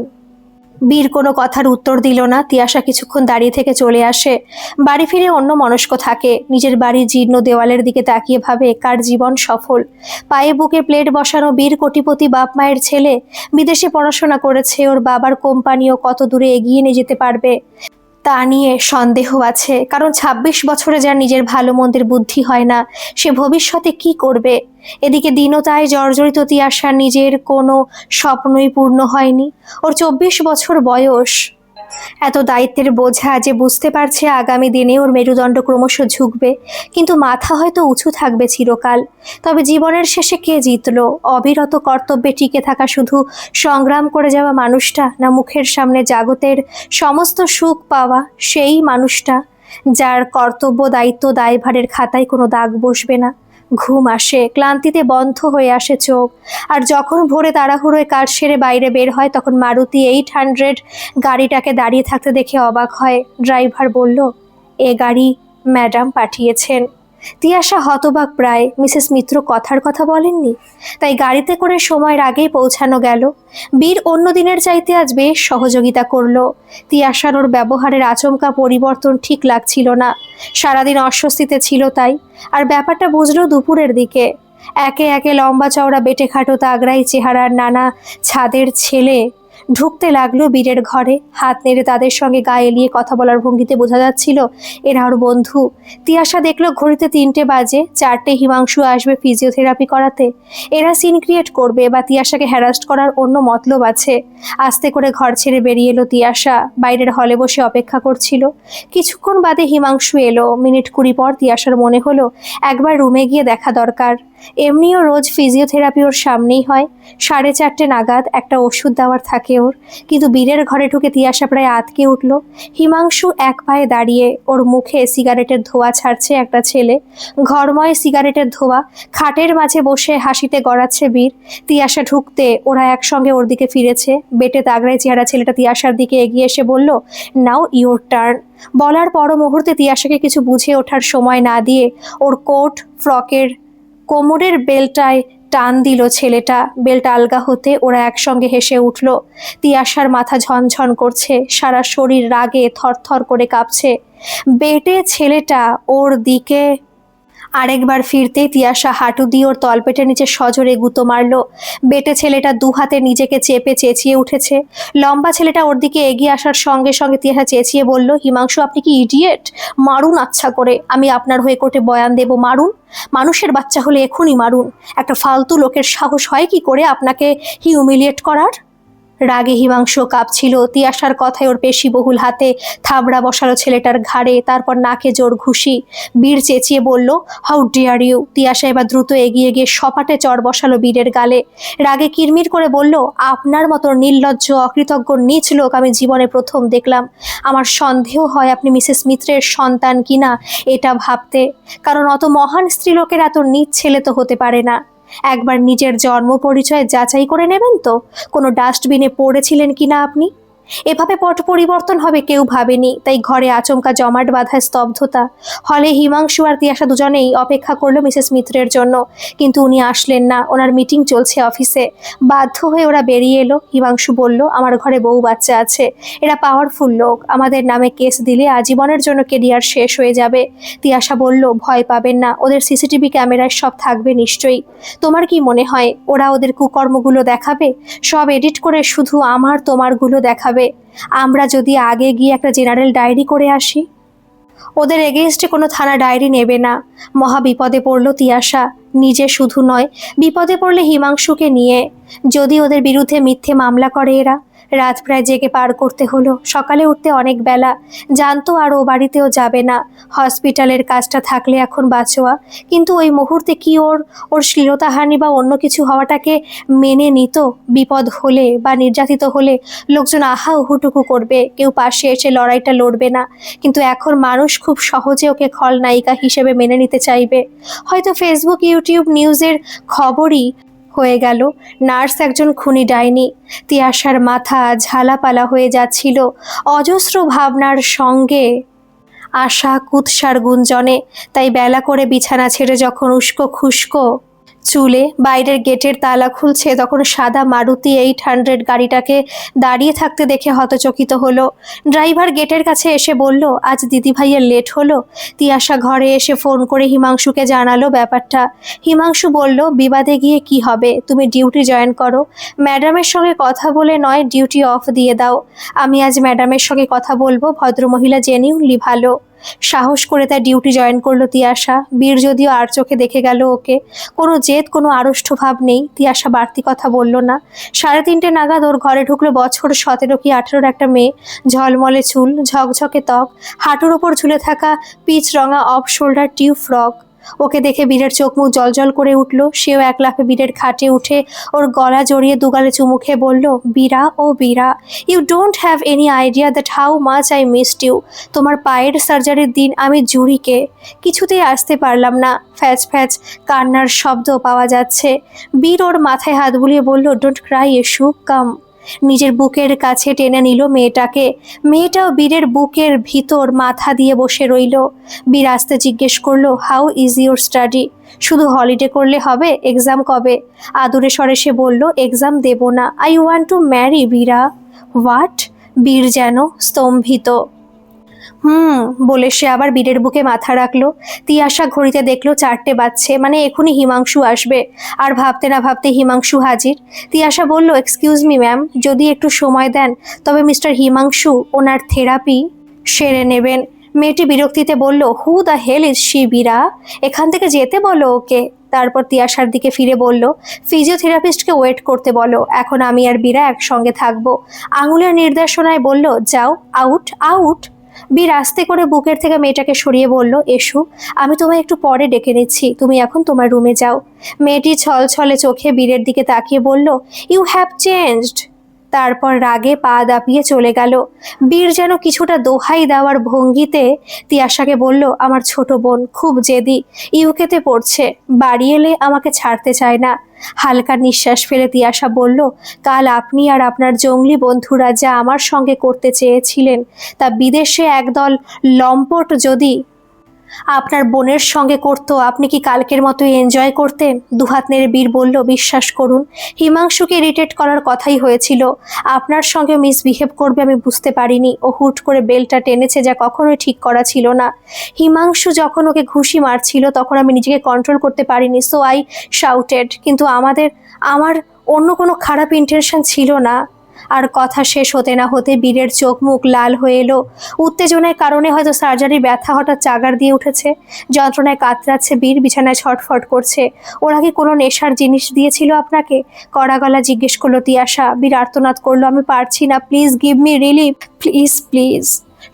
বীর কোনো কথার উত্তর দিল না। তিয়াশা কিছুক্ষণ দাঁড়িয়ে থেকে চলে আসে। বাড়ি ফিরে অন্য মনস্ক থাকে। নিজের বাড়ির জীর্ণ দেওয়ালের দিকে তাকিয়ে ভাবে, কার জীবন সফল। পায়ে বুকে প্লেট বসানো বীর কোটিপতি বাপ মায়ের ছেলে, বিদেশে পড়াশোনা করেছে। ওর বাবার কোম্পানিও কত দূরে এগিয়ে নিয়ে যেতে পারবে তা নিয়ে সন্দেহ আছে, কারণ 26 বছরে যার নিজের ভালো মন্দের বুদ্ধি হয় না, সে ভবিষ্যতে কি করবে? এদিকে দীনতায় জর্জরিত তিয়াশার নিজের কোনো স্বপ্নই পূর্ণ হয়নি। ওর 24 বছর বয়স। এত দায়িত্বের বোঝা যে বুঝতে পারছে আগামী দিনে ওর মেরুদণ্ড ক্রমশ ঝুঁকবে, কিন্তু মাথা হয়তো উঁচু থাকবে চিরকাল। তবে জীবনের শেষে কে জিতলো? অবিরত কর্তব্যে টিকে থাকা শুধু সংগ্রাম করে যাওয়া মানুষটা, না মুখের সামনে জাগতের সমস্ত সুখ পাওয়া সেই মানুষটা, যার কর্তব্য দায়িত্ব দায়ভারের খাতায় কোনো দাগ বসবে না? ঘুম আসে, ক্লান্তিতে বন্ধ হয়ে আসে চোখ। আর যখন ভোরে তাড়াহুড়োয় কাজ সেরে বাইরে বের হয়, তখন মারুতি 800 গাড়িটাকে দাঁড়িয়ে থাকতে দেখে অবাক হয়। ড্রাইভার বলল, এ গাড়ি ম্যাডাম পাঠিয়েছেন। তিয়াশা হতবাক প্রায়। মিসেস মিত্র কথার কথা বলেননি? তাই গাড়িতে করে সময়ের আগেই পৌঁছানো গেল। বীর অন্য দিনের চাইতে আজ বেশ সহযোগিতা করলো। তিয়াশার ওর ব্যবহারের আচমকা পরিবর্তন ঠিক লাগছিল না। সারাদিন অস্বস্তিতে ছিল তাই। আর ব্যাপারটা বুঝলো দুপুরের দিকে। একে একে লম্বা চওড়া বেটে খাটো তাগড়াই চেহারার নানা ছাদের ছেলে ঢুকতে লাগলো বীরের ঘরে। হাত নেড়ে তাদের সঙ্গে গা এলিয়ে কথা বলার ভঙ্গিতে বোঝা যাচ্ছিল এরা ওর বন্ধু। তিয়াশা দেখলো ঘড়িতে 3টে বাজে। 4টে হিমাংশু আসবে ফিজিওথেরাপি করাতে। এরা সিন ক্রিয়েট করবে বা তিয়াশাকে হ্যারাস্ট করার অন্য মতলব আছে। আস্তে করে ঘর ছেড়ে বেরিয়ে এলো তিয়াশা। বাইরের হলে বসে অপেক্ষা করছিল। কিছুক্ষণ বাদে হিমাংশু এলো। মিনিট 20 পর তিয়াশার মনে হলো একবার রুমে গিয়ে দেখা দরকার। এমনিও রোজ ফিজিওথেরাপি ওর সামনেই হয়। 4:30 নাগাদ একটা ওষুধ দেওয়ার থাকে ওর। কিন্তু বীরের ঘরে ঢুকে তিয়াশা প্রায় আতকে উঠল। হিমাংশু এক পায়ে দাঁড়িয়ে, ওর মুখে সিগারেটের ধোঁয়া ছাড়ছে একটা ছেলে। ঘরময় সিগারেটের ধোঁয়া। খাটের মাঝে বসে হাসিতে গড়াচ্ছে বীর। তিয়াশা ঢুকতে ওরা একসঙ্গে ওর দিকে ফিরেছে। বেটে তাগড়ায় চেহারা ছেলেটা তিয়াশার দিকে এগিয়ে এসে বলল, নাও ইওর টার্ন। বলার পর মুহূর্তে তিয়াশাকে কিছু বুঝে ওঠার সময় না দিয়ে ওর কোট ফ্রকের কোমরের বেলটায় টান দিল ছেলেটা। বেল্ট আলগা হতে ওরা একসঙ্গে হেসে উঠল। তিয়াশার মাথা ঝনঝন করছে, সারা শরীর রাগে থরথর করে কাঁপছে। বেটে ছেলেটা ওর দিকে আরেকবার ফিরতেই তিয়াশা হাঁটু দিয়ে ওর তলপেটের নিচে সজোরে গুঁতো মারল। বেটে ছেলেটা দু হাতে নিজেকে চেপে চেঁচিয়ে উঠেছে। লম্বা ছেলেটা ওর দিকে এগিয়ে আসার সঙ্গে সঙ্গে তিয়াশা চেঁচিয়ে বলল, হিমাংশু আপনি কি ইডিয়েট? মারুন আচ্ছা করে, আমি আপনার হয়ে কোর্টে বয়ান দেব। মারুন, মানুষের বাচ্চা হলে এখনই মারুন। একটা ফালতু লোকের সাহস হয় কি করে আপনাকে হিউমিলিয়েট করার? রাগে হিমাংশু কাঁপছিল। তিয়াশার কথায় ওর পেশিবহুল হাতে থাবড়া বসালো ছেলেটার ঘাড়ে, তারপর নাকে জোর ঘুষি। বীর চেঁচিয়ে বলল, হাউ ডিয়ার ইউ। তিয়াশা এবার দ্রুত এগিয়ে গিয়ে সপাটে চড় বসালো বীরের গালে। রাগে কিরমির করে বলল, আপনার মতো নির্লজ্জ অকৃতজ্ঞ নীচ লোক আমি জীবনে প্রথম দেখলাম। আমার সন্দেহ হয় আপনি মিসেস মিত্রের সন্তান কিনা এটা ভাবতে। কারণ অত মহান স্ত্রীলোকের এত নীচ ছেলে তো হতে পারে না। একবার নিজের জন্ম পরিচয় যাচাই করে নেবেন তো, কোনো ডাস্টবিনে পড়েছিলেন কিনা আপনি? এভাবে পট পরিবর্তন হবে কেউ ভাবেনি। তাই ঘরে আচমকা জমাট বাঁধা স্তব্ধতা। হলে হিমাংশু আর তিয়াশা দুজনেই অপেক্ষা করলো মিসেস মিত্রের জন্য, কিন্তু উনি আসলেন না। ওনার মিটিং চলছে অফিসে। বাধ্য হয়ে ওরা বেরিয়ে এলো। হিমাংশু বলল, আমার ঘরে বউ বাচ্চা আছে, এরা পাওয়ারফুল লোক, আমাদের নামে কেস দিলে আজীবনের জন্য কেরিয়ার শেষ হয়ে যাবে। তিয়াশা বলল, ভয় পাবেন না, ওদের সিসিটিভি ক্যামেরায় সব থাকবে নিশ্চয়ই। তোমার কি মনে হয় ওরা ওদের কুকর্মগুলো দেখাবে? সব এডিট করে শুধু আমার তোমারগুলো দেখাবে। আমরা যদি আগে গিয়ে একটা জেনারেল ডায়েরি করে আসি? ওদের এগেইনস্টে কোনো থানা ডায়েরি নেবে না। মহা বিপদে পড়ল তিয়াশা। নিজে শুধু নয়, বিপদে পড়লে হিমাংশুকে নিয়ে। যদি ওদের বিরুদ্ধে মিথ্যে মামলা করে এরা। রাত প্রায় জেগে পার করতে হলো। সকালে উঠতে অনেক বেলা। জানতো আর ও বাড়িতেও যাবে না। হসপিটালের কাজটা থাকলে এখন বাঁচোয়া, কিন্তু ওই মুহূর্তে কি ওর ওর শ্লীলতাহানি বা অন্য কিছু হওয়াটাকে মেনে নিত? বিপদ হলে বা নির্যাতিত হলে লোকজন আহা উহুটুকু করবে, কেউ পাশে এসে লড়াইটা লড়বে না। কিন্তু এখন মানুষ খুব সহজে ওকে খলনায়িকা হিসেবে মেনে নিতে চাইবে। হয়তো ফেসবুক ইউটিউব নিউজের খবরই হয়ে গেল নার্স একজন খুনি ডাইনি। তিয়াশার মাথা ঝালাপালা হয়ে যাচ্ছিল অজস্র ভাবনার সঙ্গে আশা কুৎসার গুঞ্জনে। তাই বেলা করে বিছানা ছেড়ে যখন উস্কো খুস্কো চুলে বাইরের গেটের তালা খুলছে, তখন সাদা মারুতি 800 গাড়িটাকে দাঁড়িয়ে থাকতে দেখে হতচকিত হলো। ড্রাইভার গেটের কাছে এসে বলল, আজ দিদি ভাইয়ের লেট হলো। তিয়াশা ঘরে এসে ফোন করে হিমাংশুকে জানালো ব্যাপারটা। হিমাংশু বলল, বিবাদে গিয়ে কি হবে, তুমি ডিউটি জয়েন করো। ম্যাডামের সঙ্গে কথা বলে নয় ডিউটি অফ দিয়ে দাও। আমি আজ ম্যাডামের সঙ্গে কথা বলবো, ভদ্রমহিলা জেনিউনলি ভালো। সাহস করে তার ডিউটি জয়েন করলো তিয়াশা। বীর যদিও আর চোখে দেখে গেল ওকে। কোনো জেদ, কোনো আড়ষ্ট ভাব নেই। তিয়াশা বাড়তি কথা বলল না। 3:30 নাগাদ ওর ঘরে ঢুকলো বছর 17 কি 18 একটা মেয়ে। ঝলমলে চুল, ঝকঝকে ত্বক, হাঁটুর ওপর ঝুলে থাকা পিচ রঙা অফ শোল্ডার টিউব ফ্রক। ওকে দেখে বীরের চোখ মুখ জলজল করে উঠল। সেও এক লাফে বীরের খাটে উঠে ওর গলা জড়িয়ে দুগালে চুমু খেয়ে বলল, বীরা, ও Bira, you don't have any idea that how much I missed you. তোমার পায়ের সার্জারির দিন আমি জুড়িকে কিছুতেই আসতে পারলাম না। ফ্যাচ ফ্যাচ কান্নার শব্দ পাওয়া যাচ্ছে। বীর ওর মাথায় হাত বুলিয়ে বলল, ডোন্ট ক্রাই ইশু, কাম। নিজের বুকের কাছে টেনে নিল মেয়েটাকে। মেয়েটাও বীরের বুকের ভিতর মাথা দিয়ে বসে রইল। বীর আস্তে জিজ্ঞেস করলো, হাউ ইজ ইউর স্টাডি? শুধু হলিডে করলে হবে? এক্সাম কবে? আদুরে স্বরে সে বলল, এক্সাম দেব না, I want to marry Veera. What? বীর যেন স্তম্ভিত। বলে সে আবার বীরের বুকে মাথা রাখলো। তিয়াশা ঘড়িতে দেখলো 4টে বাজছে, মানে এখনই হিমাংশু আসবে। আর ভাবতে না ভাবতে হিমাংশু হাজির। তিয়াশা বলল, এক্সকিউজ মি ম্যাম, যদি একটু সময় দেন তবে মিস্টার হিমাংশু ওনার থেরাপি সেরে নেবেন। মেয়েটি বিরক্তিতে বলল, who the hell is she Bira? এখান থেকে যেতে বলো ওকে। তারপর তিয়াশার দিকে ফিরে বলল, ফিজিওথেরাপিস্টকে ওয়েট করতে বলো, এখন আমি আর বীরা একসঙ্গে থাকবো। আঙুলের নির্দেশনায় বলল, যাও, আউট আউট। বীর আস্তে করে বুকের থেকে মেয়েটাকে সরিয়ে বলল, এসো, আমি তোমায় একটু পরে ডেকে নিচ্ছি, তুমি এখন তোমার রুমে যাও। মেয়েটি ছলছলে চোখে বীরের দিকে তাকিয়ে বলল, ইউ হ্যাভ চেঞ্জড। তারপর রাগে পা দাপিয়ে চলে গেল। বীর যেন কিছুটা দোহাই দেওয়ার ভঙ্গিতে তিয়াশাকে বলল, আমার ছোট বোন খুব জেদি, ইউকেতে পড়ছে, বাড়ি এলে আমাকে ছাড়তে চায় না। হালকা নিঃশ্বাস ফেলে তিয়াশা বলল, কাল আপনি আর আপনার জঙ্গলি বন্ধুরা যা আমার সঙ্গে করতে চেয়েছিলেন তা বিদেশে একদল লম্পট যদি আপনার বোনের সঙ্গে করতো, আপনি কি কালকের মতো এনজয় করতেন? দুহাত নেড়ে বীর বলল, বিশ্বাস করুন, হিমাংশুকে ইরিটেট করার কথাই হয়েছিল। আপনার সঙ্গে মিসবিহেভ করবে আমি বুঝতে পারিনি। ও হুট করে বেলটা টেনেছে, যা কখনোই ঠিক করা ছিল না। হিমাংশু যখন ওকে ঘুষি মারছিল তখন আমি নিজেকে কন্ট্রোল করতে পারিনি, সো আই শাউটেড। কিন্তু আমার অন্য কোনো খারাপ ইন্টেনশন ছিল না। আর কথা শেষ হতে না হতে বীরের চোখ মুখ লাল হয়ে এলো। উত্তেজনার কারণে হয়তো সার্জারি ব্যথা হঠাৎ চাগার দিয়ে উঠেছে। যন্ত্রণায় কাতরাচ্ছে বীর, বিছানায় ছটফট করছে। ওরা কি কোনো নেশার জিনিস দিয়েছিল আপনাকে? কড়া গলা জিজ্ঞেস করলো তিয়াশা। বীর আর্তনাদ করলো, আমি পারছি না, please give me relief, please please.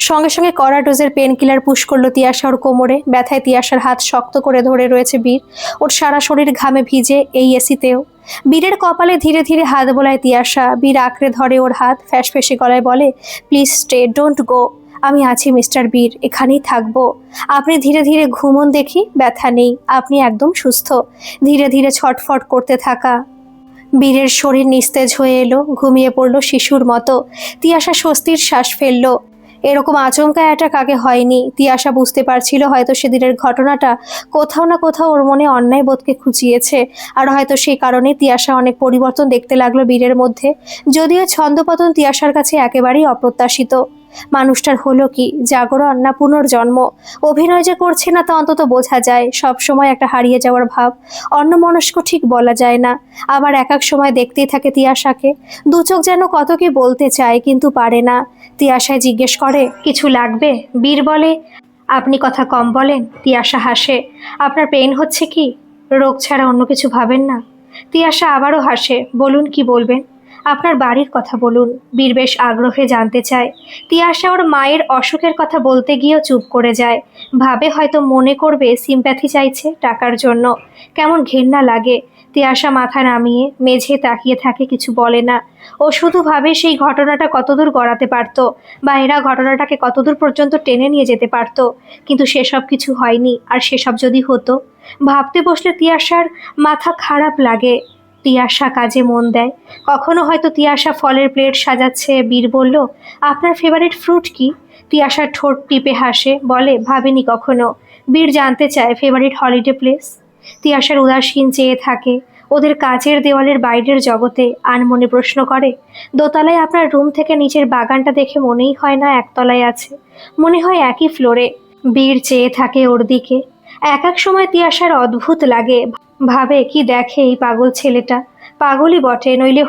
সঙ্গে সঙ্গে কড়া ডোজের পেন কিলার পুশ করলো তিয়াশা ওর কোমরে। ব্যথায় তিয়াশার হাত শক্ত করে ধরে রয়েছে বীর। ওর সারা শরীর ঘামে ভিজে, এই এসিতেও। বীরের কপালে ধীরে ধীরে হাত বোলায় তিয়াশা। বীর আঁকড়ে ধরে ওর হাত, ফ্যাসফেসে গলায় বলে, প্লিজ স্টে, ডোন্ট গো। আমি আছি মিস্টার বীর, এখানেই থাকবো। আপনি ধীরে ধীরে ঘুমন দেখি, ব্যথা নেই, আপনি একদম সুস্থ। ধীরে ধীরে ছটফট করতে থাকা বীরের শরীর নিস্তেজ হয়ে এলো, ঘুমিয়ে পড়ল শিশুর মতো। তিয়াশা স্বস্তির শ্বাস ফেলল। এরকম আচমকা অ্যাটাক আগে হয়নি। তিয়াশা বুঝতে পারছিল হয়তো সেদিনের ঘটনাটা কোথাও না কোথাও ওর মনে অন্যায় বোধকে খুঁচিয়েছে। আর হয়তো সেই কারণে তিয়াশা অনেক পরিবর্তন দেখতে লাগলো বীরের মধ্যে। যদিও ছন্দপতন তিয়াশার কাছে একেবারেই অপ্রত্যাশিত। মানুষটার হলো কি, জাগরণ না পুনর্জন্ম? অভিনয় যে করছে না তা অন্তত বোঝা যায়। সব সময় একটা হারিয়ে যাওয়ার ভাব, অন্যমনস্ক ঠিক বলা যায় না। আবার এক এক সময় দেখতেই থাকে তিয়াশাকে, দু চোখ যেন কত কি বলতে চায় কিন্তু পারে না। তিয়াশায় জিজ্ঞেস করে, কিছু লাগবে? বীর বলে, আপনি কথা কম বলেন। তিয়াশা হাসে, আপনার পেইন হচ্ছে কি? রোগ ছাড়া অন্য কিছু ভাবেন না? তিয়াশা আবারও হাসে, বলুন কি বলবেন? আপনার বাড়ির কথা বলুন। বীর বেশ আগ্রহে জানতে চায়। তিয়াশা ওর মায়ের অসুখের কথা বলতে গিয়েও চুপ করে যায়। ভাবে হয়তো মনে করবে সিম্প্যাথি চাইছে টাকার জন্য। কেমন ঘেন্না লাগে। তিয়াশা মাথা নামিয়ে মেঝে তাকিয়ে থাকে, কিছু বলে না। ও শুধু ভাবে সেই ঘটনাটা কতদূর গড়াতে পারত, বা এরা ঘটনাটাকে কতদূর পর্যন্ত টেনে নিয়ে যেতে পারত। কিন্তু সেসব কিছু হয়নি। আর সেসব যদি হতো, ভাবতে বসলে তিয়াশার মাথা খারাপ লাগে। তিয়াশা কাজে মন দেয়। কখনো হয়তো তিয়াশা ফলের প্লেট সাজাচ্ছে। বীর বলল, আপনার ফেভারিট ফ্রুট কি? তিয়াশার ঠোঁট টিপে হাসে, বলে, ভাবিনি কখনো। বীর জানতে চায়, ফেভারিট হলিডে প্লেস? তিয়াশার উদাসীন চেয়ে থাকে ওদের কাচের দেওয়ালের বাইরের জগতে। আনমনে প্রশ্ন করে, দোতলায় আপনার রুম থেকে নিচের বাগানটা দেখে মনেই হয় না একতলায় আছে, মনে হয় একই ফ্লোরে। বীর চেয়ে থাকে ওর দিকে। এক এক সময় তিয়াশার অদ্ভুত লাগে, ভাবে কি দেখে এই পাগল ছেলেটা। পাগলই বটে, নইলে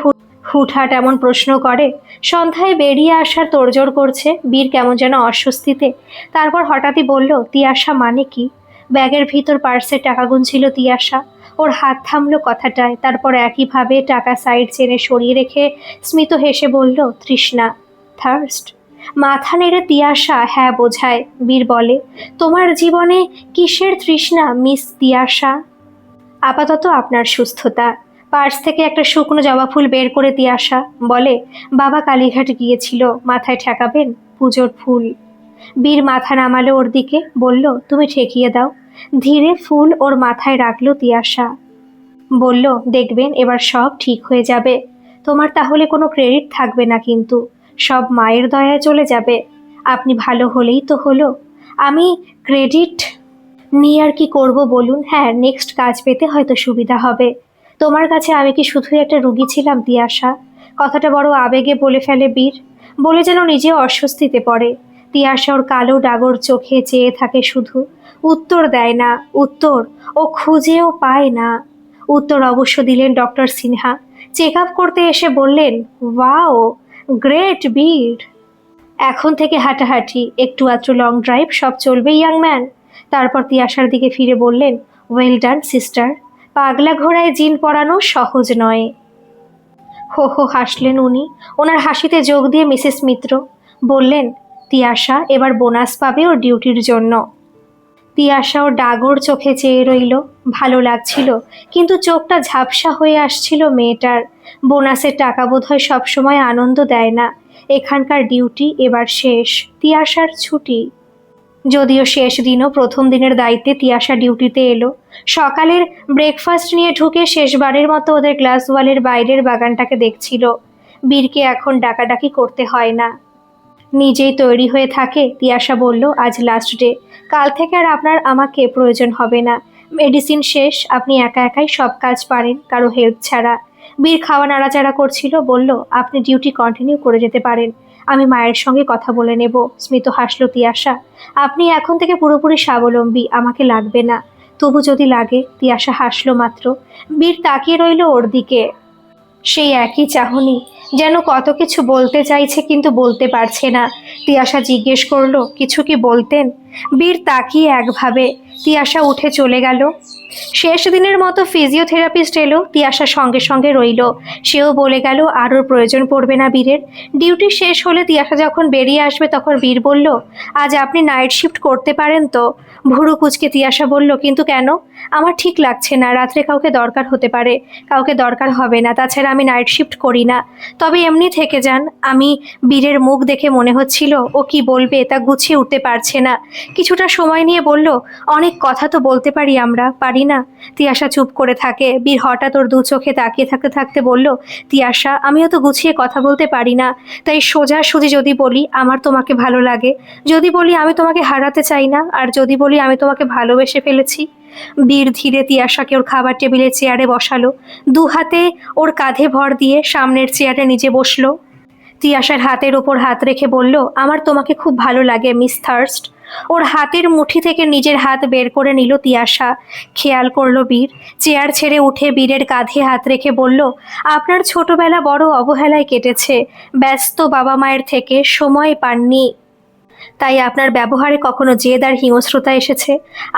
হুটহাট এমন প্রশ্ন করে। সন্ধ্যায় বেরিয়ে আসার তোড়জোড় করছে। বীর কেমন যেন অস্বস্তিতে। তারপর হঠাৎই বলল, তিয়াশা মানে কি? ব্যাগের ভিতর পার্সের টাকা গুনছিল তিয়াশা। ওর হাত থামলো কথাটায়। তারপর একইভাবে টাকা সাইড চেনে সরিয়ে রেখে স্মিত হেসে বলল, তৃষ্ণা, থার্স্ট। মাথা নেড়ে তিয়াশা হ্যাঁ বোঝায়। বীর বলে, তোমার জীবনে কিসের তৃষ্ণা মিস তিয়াশা? আপাতত আপনার সুস্থতা। পার্স থেকে একটা শুকনো জবা ফুল বের করে তিয়াশা বলে, বাবা কালীঘাট গিয়েছিল, মাথায় ঠেকাবেন, পুজোর ফুল। বীর মাথা নামালো ওর দিকে, বলল, তুমি ঠেকিয়ে দাও। ধীরে ফুল ওর মাথায় রাখলো তিয়াশা। বলল, দেখবেন এবার সব ঠিক হয়ে যাবে। তোমার তাহলে কোনো ক্রেডিট থাকবে না, কিন্তু সব মায়ের দয়ায় চলে যাবে। আপনি ভালো হলেই তো হলো। আমি ক্রেডিট নিয়ে আর কি করব বলুন? হ্যাঁ, নেক্সট কাজ পেতে হয়তো সুবিধা হবে। তোমার কাছে আমি কি শুধুই একটা রুগী ছিলাম তিয়াশা? কথাটা বড় আবেগে বলে ফেলে বীর, বলে যেন নিজে অস্বস্তিতে পড়ে। তিয়াশা ওর কালো ডাগর চোখে চেয়ে থাকে শুধু, উত্তর দেয় না। উত্তর ও খুঁজেও পায় না। উত্তর অবশ্য দিলেন ডক্টর সিনহা। চেক আপ করতে এসে বললেন, ওয়াও, গ্রেট বীর। এখন থেকে হাঁটাহাঁটি, একটু আধটু লং ড্রাইভ সব চলবে ইয়াং ম্যান। তারপর তিয়াশার দিকে ফিরে বললেন, ওয়েল ডান সিস্টার। পাগলা ঘোড়ায় জিন পরানো সহজ নয়। হো হো হাসলেন উনি। ওনার হাসিতে যোগ দিয়ে মিসেস মিত্র বললেন, তিয়াশা এবার বোনাস পাবে ওর ডিউটির জন্য। তিয়াশা ওর ডাগর চোখে চেয়ে রইল। ভালো লাগছিল, কিন্তু চোখটা ঝাপসা হয়ে আসছিল মেয়েটার। বোনাসের টাকা বোধহয় সবসময় আনন্দ দেয় না। এখানকার ডিউটি এবার শেষ, তিয়াশার ছুটি। যদিও শেষ দিনও প্রথম দিনের দায়িত্বে তিয়াশা ডিউটিতে এলো। সকালের ব্রেকফাস্ট নিয়ে ঢুকে শেষবারের মতো ওদের গ্লাস ওয়ালের বাইরের বাগানটাকে দেখছিল। বীরকে এখন ডাকাডাকি করতে হয় না, নিজেই তৈরি হয়ে থাকে। তিয়াশা বলল, আজ লাস্ট ডে, কাল থেকে আর আপনার আমাকে প্রয়োজন হবে না। মেডিসিন শেষ, আপনি একা একাই সব কাজ পারেন, কারো হেল্প ছাড়া। বীর খাওয়া নাড়াচাড়া করছিল, বলল, আপনি ডিউটি কন্টিনিউ করে যেতে পারেন, আমি মায়ের সঙ্গে কথা বলে নেব। স্মিত হাসল তিয়াশা। আপনি এখন থেকে পুরোপুরি স্বাবলম্বী, আমাকে লাগবে না। তবু যদি লাগে। তিয়াশা হাসলো মাত্র। বীর তাকিয়ে রইল ওর দিকে, সেই একই চাহনি, যেন কত কিছু বলতে চাইছে কিন্তু বলতে পারছে না। তিয়াশা জিজ্ঞেস করলো, কিছু কি বলতেন? বীর তাকিয়ে একভাবে। তিয়াশা উঠে চলে গেল। শেষ দিনের মতো ফিজিওথেরাপিস্ট এলো, তিয়াশা সঙ্গে সঙ্গে রইল। সেও বলে গেল আর ওর প্রয়োজন পড়বে না বীরের। ডিউটি শেষ হলে তিয়াশা যখন বেরিয়ে আসবে তখন বীর বলল, আজ আপনি নাইট শিফট করতে পারেন তো? ভুরু কুচকে তিয়াশা বলল, কিন্তু কেন? আমার ঠিক লাগছে না, রাত্রে কাউকে দরকার হতে পারে। কাউকে দরকার হবে না, তাছাড়া আমি নাইট শিফট করি না। তবে এমনি থেকে যান। আমি বীরের মুখ দেখে মনে হচ্ছিল ও কি বলবে তা গুছিয়ে উঠতে পারছে না। কিছুটা সময় নিয়ে বলল, অনেক কথা তো বলতে পারি আমরা, পারি না? তিয়াশা চুপ করে থাকে। বীর হঠাৎ ওর দু চোখে তাকিয়ে থাকতে থাকতে বলল, তিয়াশা, আমিও তো গুছিয়ে কথা বলতে পারি না। তাই সোজাসুজি যদি বলি আমার তোমাকে ভালো লাগে, যদি বলি আমি তোমাকে হারাতে চাই না, আর যদি বলি আমি তোমাকে ভালোবেসে ফেলেছি। বীর ধীরে তিয়াশাকে ওর খাবার টেবিলে চেয়ারে বসালো, দু হাতে ওর কাঁধে ভর দিয়ে সামনের চেয়ারে নিজে বসলো। তিয়াশার হাতের ওপর হাত রেখে বলল, আমার তোমাকে খুব ভালো লাগে মিস থার্স্ট। ওর হাতের মুঠি থেকে নিজের হাত বের করে নিল তিয়াশা। খেয়াল করলো বীর। চেয়ার ছেড়ে উঠে বীরের কাঁধে হাত রেখে বলল, আপনার ছোটবেলা বড় অবহেলায় কেটেছে। ব্যস্ত বাবা মায়ের থেকে সময় পাননি, তাই আপনার ব্যবহারে কখনো জেদ আর হিংস্রতা এসেছে।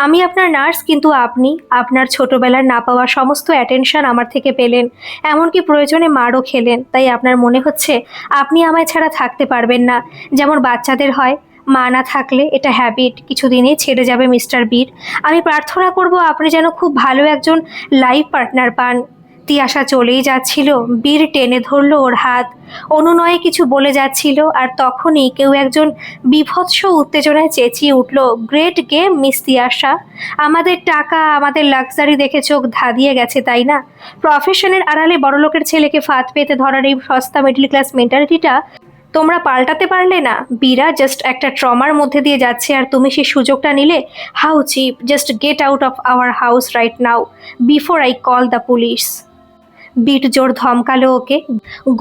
আমি আপনার নার্স, কিন্তু আপনি আপনার ছোটবেলার না পাওয়া সমস্ত অ্যাটেনশন আমার থেকে পেলেন, এমনকি প্রয়োজনে মারও খেলেন। তাই আপনার মনে হচ্ছে আপনি আমায় ছাড়া থাকতে পারবেন না, যেমন বাচ্চাদের হয়। মা না থাকলে এটা হ্যাবিট, কিছুদিনেই ছেড়ে যাবে মিস্টার বীর। আমি প্রার্থনা করব আপনি যেন খুব ভালো একজন লাইফ পার্টনার পান। তিয়াশা চলেই যাচ্ছিল, বীর টেনে ধরল ওর হাত। অনুনয়ে কিছু বলে যাচ্ছিল, আর তখনই কেউ একজন বিভৎস উত্তেজনায় চেঁচিয়ে উঠল, গ্রেট গেম মিস তিয়াশা। আমাদের টাকা, আমাদের লাক্সারি দেখে চোখ ধাঁধিয়ে গেছে, তাই না? প্রফেশনের আড়ালে বড়লোকের ছেলেকে ফাঁদ পেতে ধরার এই সস্তা মিডল ক্লাস মেন্টালিটিটা তোমরা পাল্টাতে পারলে না? বীরা জাস্ট একটা ট্রমার মধ্যে দিয়ে যাচ্ছে আর তুমি সেই সুযোগটা নিলে। How cheap! Just get out of our house right now before I call the police. বিট জোর ধমকালো ওকে,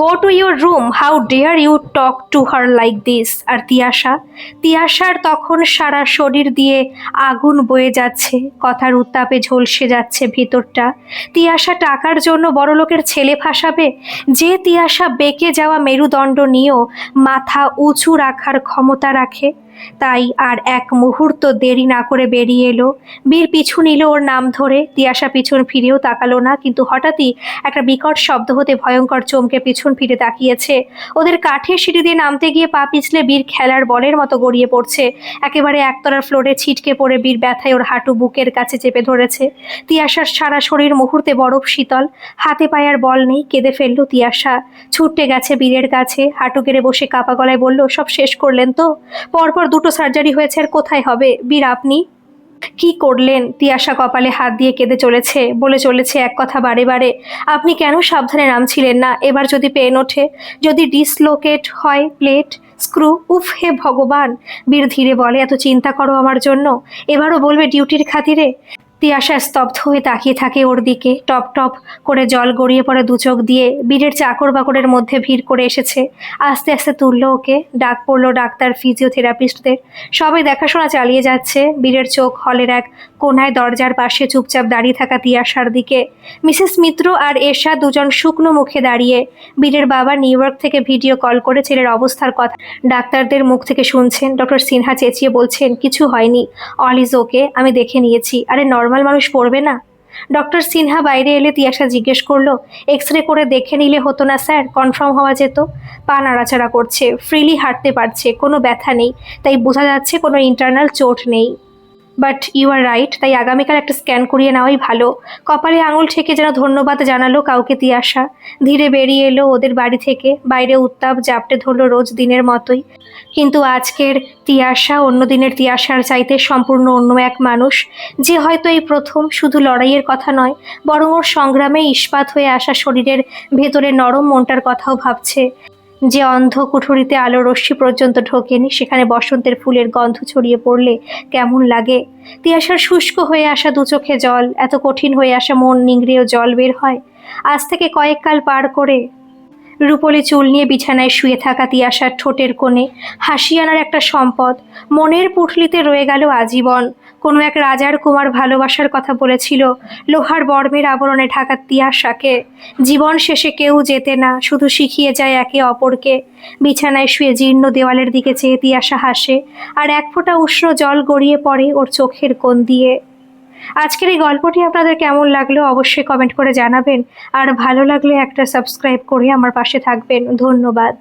go to your room, how dare you talk to her like this. আর তিয়াশার তখন সারা শরীর দিয়ে আগুন বয়ে যাচ্ছে, কথার উত্তাপে ঝলসে যাচ্ছে ভিতরটা। তিয়াশা টাকার জন্য বড়লোকের ছেলে ফাঁসাবে? যে তিয়াশা বেঁকে যাওয়া মেরুদণ্ড নিয়েও মাথা উঁচু রাখার ক্ষমতা রাখে। তাই আর এক মুহূর্ত দেরি না করে বেরিয়ে এলো। বীর পিছু নিল ওর নাম ধরে। তিয়াশা পিছন ফিরেও তাকালো না, কিন্তু হঠাৎই একটা বিকট শব্দ হতে ভয়ঙ্কর চমকে পিছন ফিরে তাকিয়েছে। ওদের কাঠের সিঁড়ি দিয়ে নামতে গিয়ে পা পিছলে বীর খেলার বলের মতো গড়িয়ে পড়ছে। একেবারে একতলার ফ্লোরে ছিটকে পড়ে বীর ব্যথায় ওর হাঁটু বুকের কাছে চেপে ধরেছে। তিয়াশার সারা শরীর মুহূর্তে বরফ শীতল, হাতে পায়ে আর বল নেই। কেঁদে ফেলল তিয়াশা, ছুটতে গেছে বীরের কাছে, হাঁটু গেড়ে বসে কাপা গলায় বলল, সব শেষ করলেন তো? পরপর দুটো সার্জারি হয়েছে, আর কোথায় হবে? বীর আপনি? কি করলেন? তিয়াশা কপালে হাত দিয়ে কেঁদে চলেছে, বলে চলেছে এক কথা বারে বারে, আপনি কেন সাবধানে নামছিলেন না? এবার যদি পেন ওঠে, যদি ডিসলোকেট হয় প্লেট, স্ক্রু, উফ হে ভগবান। বীর ধীরে বলে, এত চিন্তা করো আমার জন্য? এবারও বলবে ডিউটির খাতিরে? তিয়াশা স্তব্ধ হয়ে তাকিয়ে থাকে ওর দিকে। টপ টপ করে জল গড়িয়ে পড়ে দু চোখ দিয়ে। বীরের চাকর বাকরের মধ্যে ভিড় করে এসেছে। আস্তে আস্তে তুললো ওকে। ডাক পড়লো ডাক্তার, ফিজিওথেরাপিস্টদের। সবাই দেখাশোনা চালিয়ে যাচ্ছে। বীরের চোখ হলের এক কোনায় দরজার পাশে চুপচাপ দাঁড়িয়ে থাকা তিয়াশার দিকে। মিসেস মিত্র আর এশা দুজন শুকনো মুখে দাঁড়িয়ে। বীরের বাবা নিউ ইয়র্ক থেকে ভিডিও কল করে ছেলের অবস্থার কথা ডাক্তারদের মুখ থেকে শুনছেন। ডক্টর সিনহা চেঁচিয়ে বলছেন, কিছু হয়নি, অল ইজ ওকে, আমি দেখে নিয়েছি। আরে নর্মাল মানুষ পড়বে না? ডক্টর সিনহা বাইরে এলে তিয়াশা জিজ্ঞেস করলো, এক্স রে করে দেখে নিলে হতো না স্যার? কনফার্ম হওয়া যেত। পা নাড়াচাড়া করছে, ফ্রিলি হাঁটতে পারছে, কোনো ব্যথা নেই, তাই বোঝা যাচ্ছে কোনো ইন্টারনাল চোট নেই। বাট ইউ আর রাইট, তাই আগামীকাল একটা স্ক্যান করিয়ে নেওয়াই ভালো। কপালে আঙুল ঠেকে যেন ধন্যবাদ জানালো কাউকে তিয়াশা। ধীরে বেরিয়ে এলো ওদের বাড়ি থেকে। বাইরে উত্তাপ জাপটে ধরলো রোজ দিনের মতোই। কিন্তু আজকের তিয়াশা অন্য দিনের তিয়াশার চাইতে সম্পূর্ণ অন্য এক মানুষ, যে হয়তো এই প্রথম শুধু লড়াইয়ের কথা নয়, বরং ওর সংগ্রামে ইস্পাত হয়ে আসা শরীরের ভেতরে নরম মনটার কথাও ভাবছে। যে অন্ধ কুঠুরিতে আলো রশ্মি পর্যন্ত ঢোকেনি, সেখানে বসন্তের ফুলের গন্ধ ছড়িয়ে পড়লে কেমন লাগে। তিয়াশার শুষ্ক হয়ে আসা দু চোখে জল, এত কঠিন হয়ে আসা মন নিংড়েও জল বের হয়। আজ থেকে কয়েক কাল পার করে রূপলি চুল নিয়ে বিছানায় শুয়ে থাকা তিয়াশার ঠোঁটের কোণে হাসি আনার একটা সম্পদ মনের পুঁটলিতে রয়ে গেল আজীবন। কোনো এক রাজার কুমার ভালোবাসার কথা বলেছিল, লোহার বর্মের আবরণে ঢাকা তিয়াশাকে। জীবন শেষে কেউ যেতে না, শুধু শিখিয়ে যায় একে অপরকে। বিছানায় শুয়ে জীর্ণ দেওয়ালের দিকে চেয়ে তিয়াশা হাসে, আর এক ফোঁটা উষ্ণ জল গড়িয়ে পড়ে ওর চোখের কোণ দিয়ে। আজকের এই গল্পটি আপনাদের কেমন লাগলো অবশ্যই কমেন্ট করে জানাবেন, আর ভালো লাগলে একটা সাবস্ক্রাইব করে আমার পাশে থাকবেন। ধন্যবাদ।